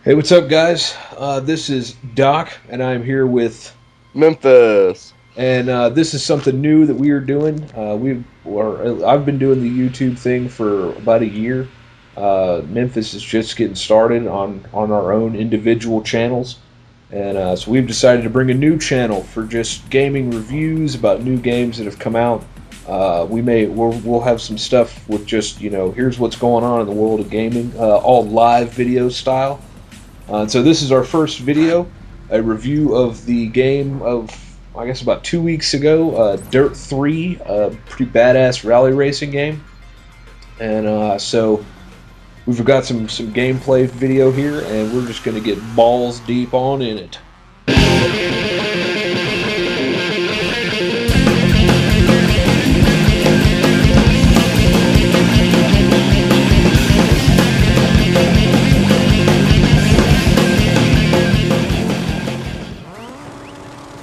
Hey, what's up, guys? This is Doc, and I'm here with, Memphis. and this is something new that we are doing. I've been doing the YouTube thing for about a year. Memphis is just getting started on our own individual channels, and so we've decided to bring a new channel for just gaming reviews about new games that have come out. We'll have some stuff with just here's what's going on in the world of gaming, all live video style. So this is our first video, a review of the game of, I guess, about 2 weeks ago, Dirt 3, a pretty badass rally racing game. And so we've got some gameplay video here, and we're just going to get balls deep on in it.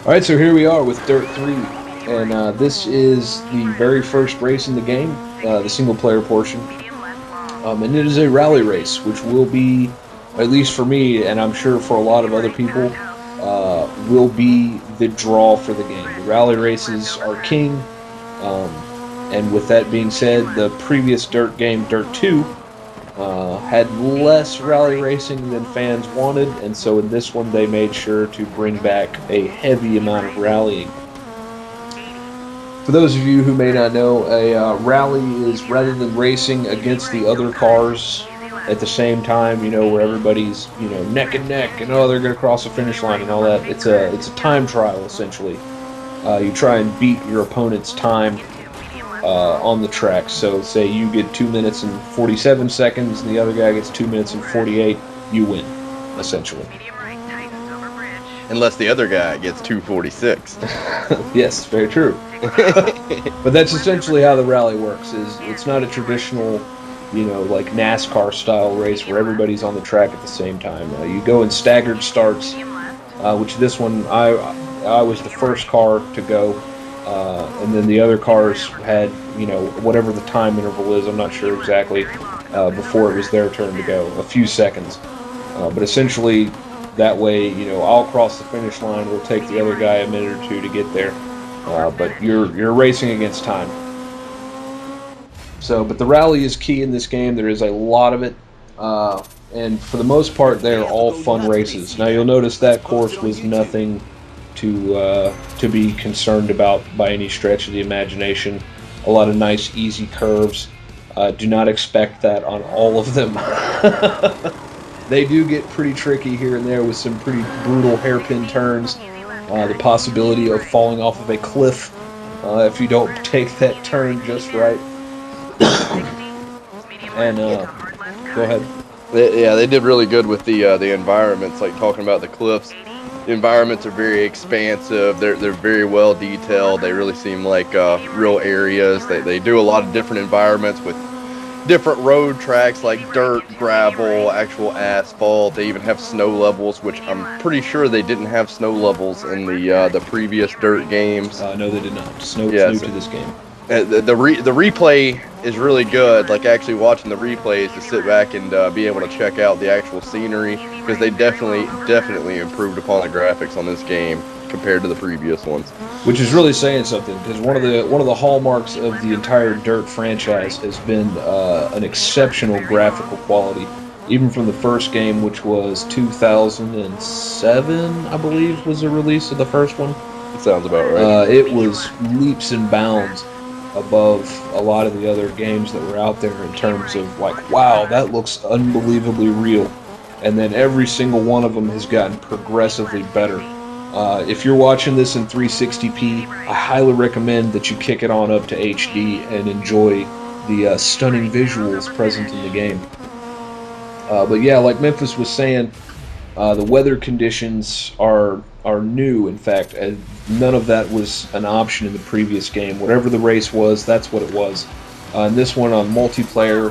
Alright, so here we are with Dirt 3, and this is the very first race in the game, the single player portion. And it is a rally race, which will be, at least for me, and I'm sure for a lot of other people, will be the draw for the game. The rally races are king, um, and with that being said, the previous Dirt game, Dirt 2, had less rally racing than fans wanted, and so in this one they made sure to bring back a heavy amount of rallying. For those of you who may not know, a rally is rather than racing against the other cars at the same time, where everybody's neck and neck, and they're going to cross the finish line and all that. It's a time trial essentially. You try and beat your opponent's time on the track. So say you get 2 minutes and 47 seconds, and the other guy gets 2 minutes and 48, you win, essentially. Unless the other guy gets 246. Yes, very true. But that's essentially how the rally works. Is it's not a traditional, like NASCAR style race where everybody's on the track at the same time. You go in staggered starts, which this one I was the first car to go, and then the other cars had whatever the time interval is. I'm not sure exactly. Before it was their turn to go, a few seconds. But essentially, that way, I'll cross the finish line. We'll take the other guy a minute or two to get there. But you're racing against time. So, but the rally is key in this game. There is a lot of it, and for the most part, they're all fun races. Now, you'll notice that course was nothing to be concerned about by any stretch of the imagination. A lot of nice, easy curves. Do not expect that on all of them. They do get pretty tricky here and there with some pretty brutal hairpin turns. The possibility of falling off of a cliff if you don't take that turn just right. And go ahead. They did really good with the environments, like talking about the cliffs. The environments are very expansive. They're very well detailed. They really seem like real areas. They do a lot of different environments with different road tracks like dirt, gravel, actual asphalt. They even have snow levels, which I'm pretty sure they didn't have snow levels in the previous dirt games. No, they did not. Snow's new Yes, to this game. the replay is really good. Like actually watching the replays to sit back and be able to check out the actual scenery, because they definitely improved upon the graphics on this game compared to the previous ones. Which is really saying something, because one of the hallmarks of the entire Dirt franchise has been an exceptional graphical quality, even from the first game, which was 2007, I believe, was the release of the first one. Sounds about right. It was leaps and bounds above a lot of the other games that were out there in terms of like, wow, that looks unbelievably real. And then every single one of them has gotten progressively better. If you're watching this in 360p, I highly recommend that you kick it on up to HD and enjoy the stunning visuals present in the game. But yeah, like Memphis was saying, the weather conditions are new. In fact, none of that was an option in the previous game. Whatever the race was, that's what it was. And this one on multiplayer,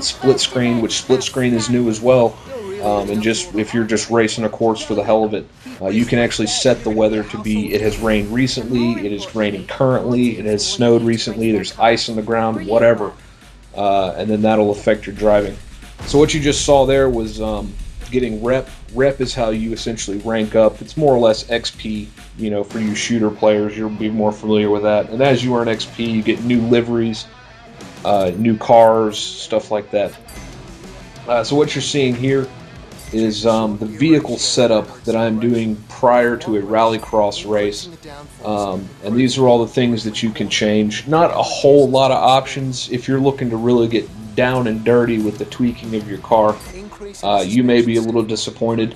split screen, which split screen is new as well. And just if you're just racing a course for the hell of it, you can actually set the weather to be, it has rained recently, it is raining currently, it has snowed recently, there's ice on the ground, whatever. And then that'll affect your driving. So what you just saw there was getting rep. Rep is how you essentially rank up. It's more or less XP. For you shooter players, you'll be more familiar with that. And as you earn XP, you get new liveries, new cars, stuff like that. So what you're seeing here is the vehicle setup that I'm doing prior to a rallycross race. And these are all the things that you can change. Not a whole lot of options. If you're looking to really get down and dirty with the tweaking of your car, you may be a little disappointed.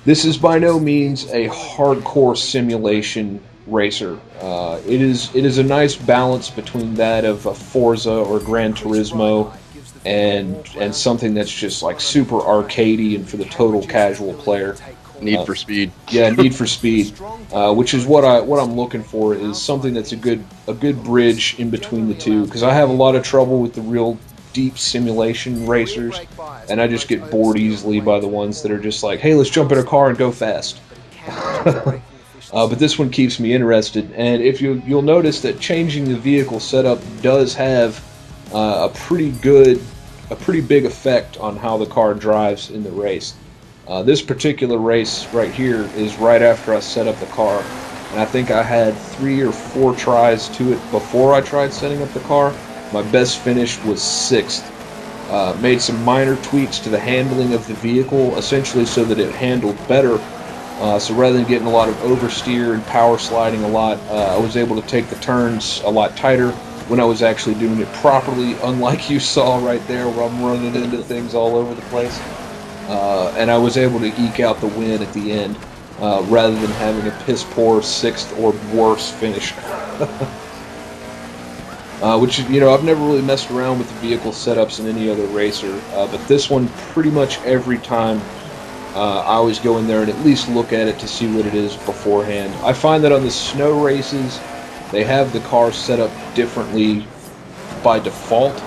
This is by no means a hardcore simulation racer. It is a nice balance between that of a Forza or Gran Turismo and something that's just like super arcadey and for the total casual player. Need for Speed. Yeah, Need for Speed, which is what I'm looking for is something that's a good bridge in between the two because I have a lot of trouble with the real deep simulation racers, and I just get bored easily by the ones that are just like, hey, let's jump in a car and go fast. But this one keeps me interested, and if you'll notice that changing the vehicle setup does have a pretty big effect on how the car drives in the race. This particular race right here is right after I set up the car, and I think I had 3 or 4 tries to it before I tried setting up the car. My best finish was 6th. Made some minor tweaks to the handling of the vehicle, essentially so that it handled better. So rather than getting a lot of oversteer and power sliding a lot, I was able to take the turns a lot tighter when I was actually doing it properly, unlike you saw right there where I'm running into things all over the place. And I was able to eke out the win at the end, rather than having a piss poor 6th or worse finish. Which, I've never really messed around with the vehicle setups in any other racer, but this one, pretty much every time, I always go in there and at least look at it to see what it is beforehand. I find that on the snow races, they have the car set up differently by default,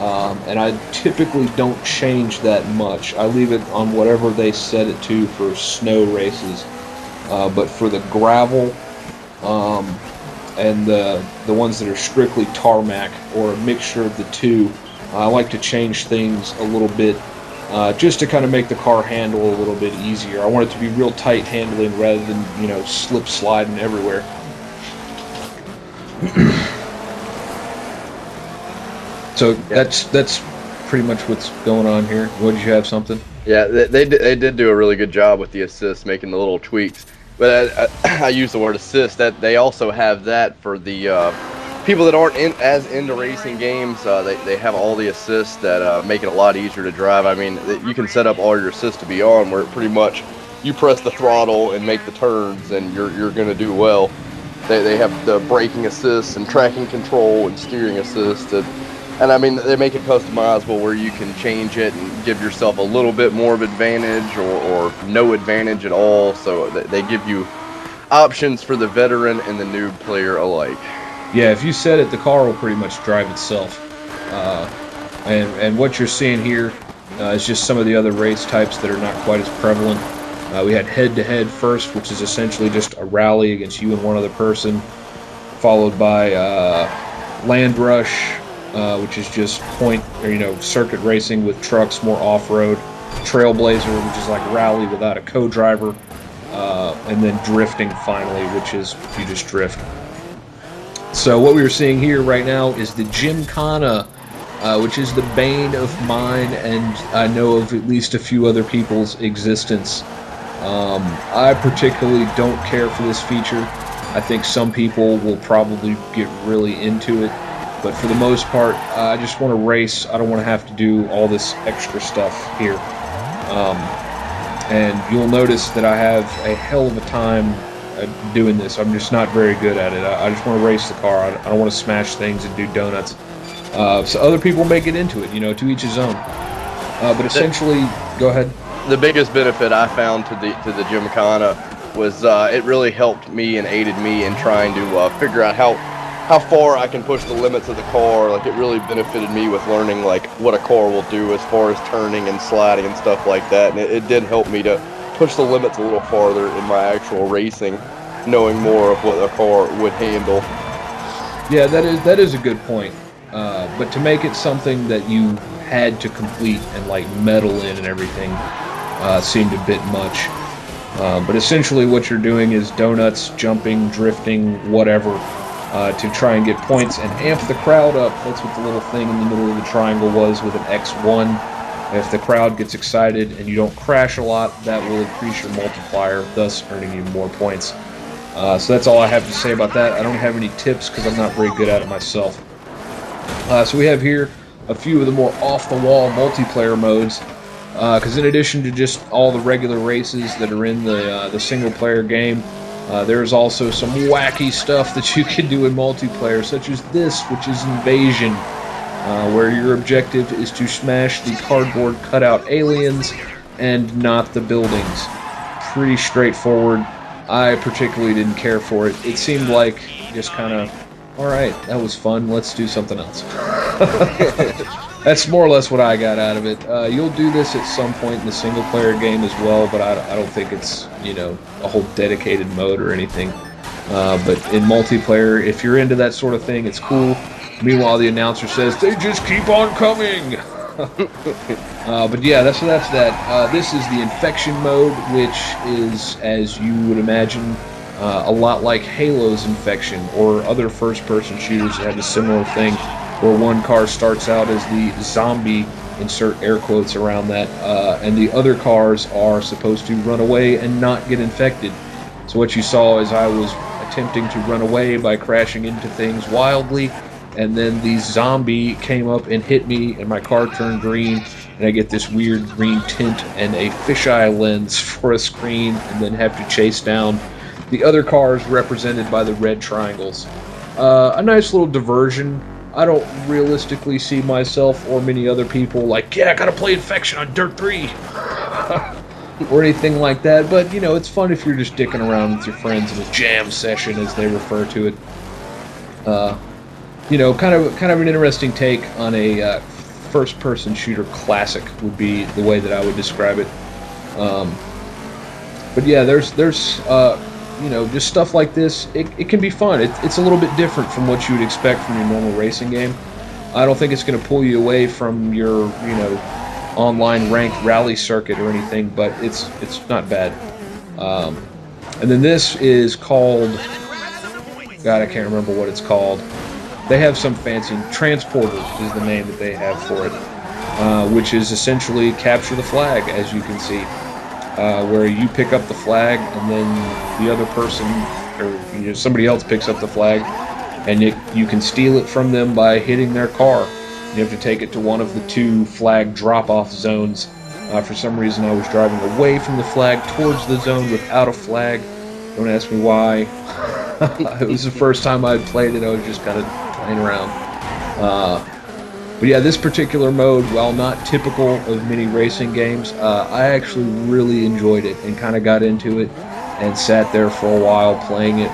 and I typically don't change that much. I leave it on whatever they set it to for snow races, but for the gravel, and the ones that are strictly tarmac or a mixture of the two, I like to change things a little bit, just to kind of make the car handle a little bit easier. I want it to be real tight handling rather than slip sliding everywhere. So that's pretty much what's going on here. What, did you have something? Yeah, they did do a really good job with the assist, making the little tweaks. But I use the word assist. That they also have that for the people that aren't as into racing games. They have all the assists that make it a lot easier to drive. I mean, you can set up all your assists to be on, where pretty much you press the throttle and make the turns, and you're going to do well. They have the braking assist and tracking control and steering assist. And I mean, they make it customizable where you can change it and give yourself a little bit more of advantage or no advantage at all. So they give you options for the veteran and the noob player alike. Yeah, if you set it, the car will pretty much drive itself. And what you're seeing here is just some of the other race types that are not quite as prevalent. We had head-to-head first, which is essentially just a rally against you and one other person, followed by Land Rush, which is just circuit racing with trucks, more off-road. Trailblazer, which is like rally without a co-driver, and then drifting finally, which is you just drift. So what we are seeing here right now is the Gymkhana, which is the bane of mine, and I know of at least a few other people's existence. I particularly don't care for this feature. I think some people will probably get really into it. But for the most part, I just want to race. I don't want to have to do all this extra stuff here. And you'll notice that I have a hell of a time doing this. I'm just not very good at it. I just want to race the car. I don't want to smash things and do donuts. So other people may get into it, to each his own. But essentially, go ahead. The biggest benefit I found to the Gymkhana was it really helped me and aided me in trying to figure out how far I can push the limits of the car. Like, it really benefited me with learning like what a car will do as far as turning and sliding and stuff like that. And it did help me to push the limits a little farther in my actual racing, knowing more of what a car would handle. Yeah, that is a good point. But to make it something that you had to complete and like medal in and everything, seemed a bit much. But essentially what you're doing is donuts, jumping, drifting, whatever, to try and get points and amp the crowd up. That's what the little thing in the middle of the triangle was with an X1. If the crowd gets excited and you don't crash a lot, that will increase your multiplier, thus earning you more points. So that's all I have to say about that. I don't have any tips because I'm not very good at it myself. So we have here a few of the more off-the-wall multiplayer modes. Because in addition to just all the regular races that are in the single-player game, there's also some wacky stuff that you can do in multiplayer, such as this, which is Invasion, where your objective is to smash the cardboard cutout aliens and not the buildings. Pretty straightforward. I particularly didn't care for it. It seemed like just kind of, alright, that was fun, let's do something else. That's more or less what I got out of it. You'll do this at some point in the single-player game as well, but I don't think it's, you know, a whole dedicated mode or anything. But in multiplayer, if you're into that sort of thing, it's cool. Meanwhile, the announcer says, they just keep on coming! But yeah, that's that. This is the infection mode, which is, as you would imagine, a lot like Halo's infection, or other first-person shooters that have a similar thing, where one car starts out as the zombie, insert air quotes around that, and the other cars are supposed to run away and not get infected. So what you saw is I was attempting to run away by crashing into things wildly, and then the zombie came up and hit me, and my car turned green, and I get this weird green tint and a fisheye lens for a screen, and then have to chase down the other cars represented by the red triangles. A nice little diversion. I don't realistically see myself or many other people like, yeah, I gotta play Infection on Dirt 3! or anything like that, but, you know, it's fun if you're just dicking around with your friends in a jam session, as they refer to it. You know, kind of an interesting take on a first-person shooter classic would be the way that I would describe it. But yeah, there's you know, just stuff like this. It can be fun. It's a little bit different from what you would expect from your normal racing game. I don't think it's going to pull you away from your, you know, online ranked rally circuit or anything, but it's not bad. And then this is called, God, I can't remember what it's called. They have some fancy, Transporter is the name that they have for it, which is essentially capture the flag, as you can see. Where you pick up the flag, and then the other person, or you know, somebody else picks up the flag, and you can steal it from them by hitting their car. You have to take it to one of the two flag drop-off zones. For some reason, I was driving away from the flag towards the zone without a flag. Don't ask me why. It was the first time I'd played it. I was just kind of playing around. But yeah, this particular mode, while not typical of many racing games, I actually really enjoyed it and kind of got into it and sat there for a while playing it,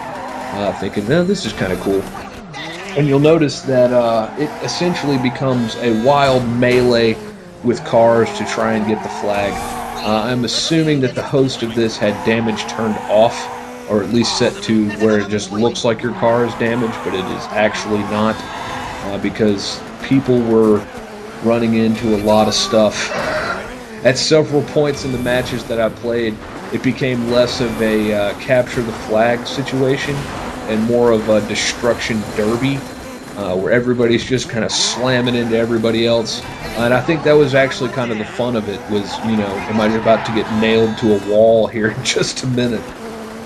thinking, no, this is kind of cool. And you'll notice that it essentially becomes a wild melee with cars to try and get the flag. I'm assuming that the host of this had damage turned off, or at least set to where it just looks like your car is damaged, but it is actually not, because people were running into a lot of stuff. At several points in the matches that I played, it became less of a capture the flag situation and more of a destruction derby, where everybody's just kind of slamming into everybody else. And I think that was actually kind of the fun of it, was, you know, am I about to get nailed to a wall here in just a minute?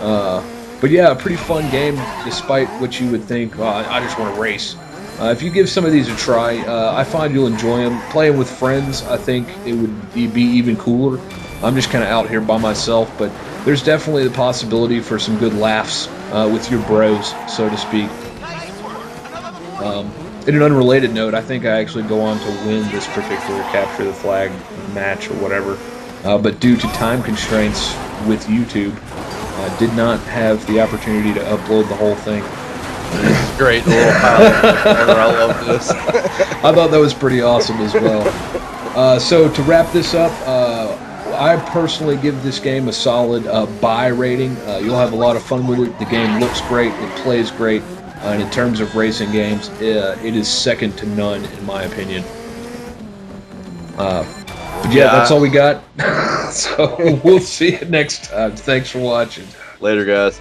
But yeah, a pretty fun game, despite what you would think, oh, I just want to race. If you give some of these a try, I find you'll enjoy them. Playing with friends, I think it would be even cooler. I'm just kind of out here by myself, but there's definitely the possibility for some good laughs with your bros, so to speak. In an unrelated note, I think I actually go on to win this particular Capture the Flag match or whatever, but due to time constraints with YouTube, did not have the opportunity to upload the whole thing. This is great. A little pilot. I love this. I thought that was pretty awesome as well. So to wrap this up, I personally give this game a solid buy rating. You'll have a lot of fun with it. The game looks great. It plays great. And in terms of racing games, it is second to none, in my opinion. But yeah, that's all we got. So we'll see you next time. Thanks for watching. Later, guys.